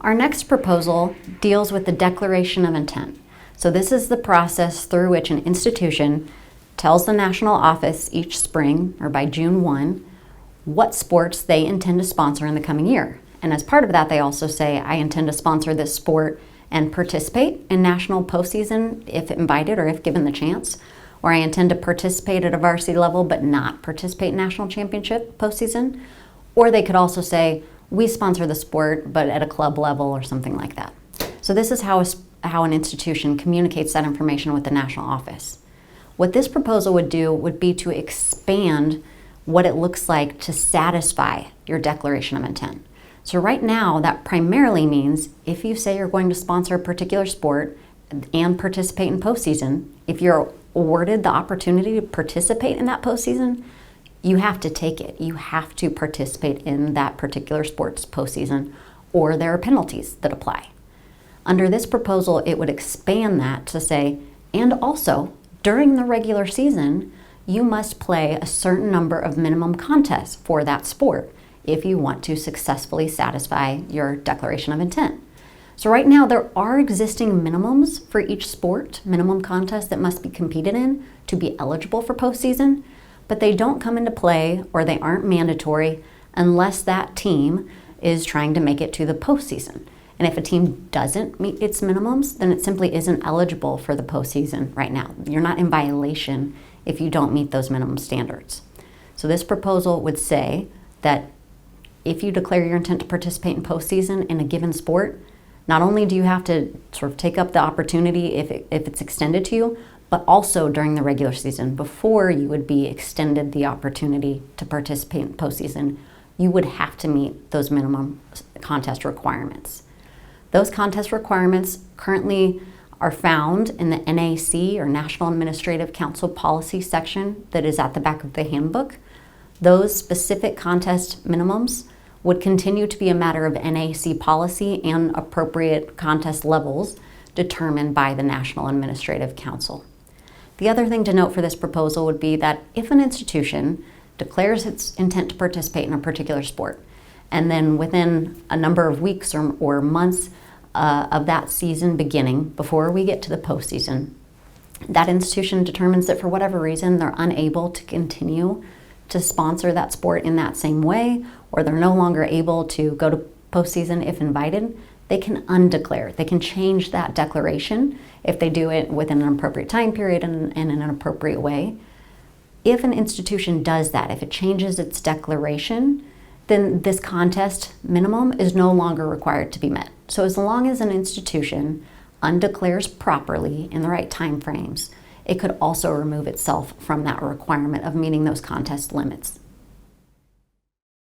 Our next proposal deals with the declaration of intent. So this is the process through which an institution tells the national office each spring or by June 1 what sports they intend to sponsor in the coming year. And as part of that, they also say, I intend to sponsor this sport and participate in national postseason if invited or if given the chance, or I intend to participate at a varsity level but not participate in national championship postseason. Or they could also say, we sponsor the sport but at a club level or something like that. So this is how an institution communicates that information with the national office. What this proposal would do would be to expand what it looks like to satisfy your declaration of intent. So right now, that primarily means if you say you're going to sponsor a particular sport and participate in postseason, if you're awarded the opportunity to participate in that postseason, you have to take it. You have to participate in that particular sport's postseason, or there are penalties that apply. Under this proposal, it would expand that to say, and also, during the regular season, you must play a certain number of minimum contests for that sport if you want to successfully satisfy your declaration of intent. So right now there are existing minimums for each sport, minimum contests that must be competed in to be eligible for postseason, but they don't come into play or they aren't mandatory unless that team is trying to make it to the postseason. And if a team doesn't meet its minimums, then it simply isn't eligible for the postseason right now. You're not in violation if you don't meet those minimum standards. So this proposal would say that if you declare your intent to participate in postseason in a given sport, not only do you have to sort of take up the opportunity if it's extended to you, but also during the regular season, before you would be extended the opportunity to participate in postseason, you would have to meet those minimum contest requirements. Those contest requirements currently are found in the NAC, or National Administrative Council Policy section that is at the back of the handbook. Those specific contest minimums would continue to be a matter of NAC policy and appropriate contest levels determined by the National Administrative Council. The other thing to note for this proposal would be that if an institution declares its intent to participate in a particular sport, and then within a number of weeks or months of that season beginning, before we get to the postseason, that institution determines that for whatever reason they're unable to continue to sponsor that sport in that same way, or they're no longer able to go to postseason if invited, they can undeclare. They can change that declaration if they do it within an appropriate time period and in an appropriate way. If an institution does that, if it changes its declaration, then this contest minimum is no longer required to be met. So as long as an institution undeclares properly in the right time frames, it could also remove itself from that requirement of meeting those contest limits.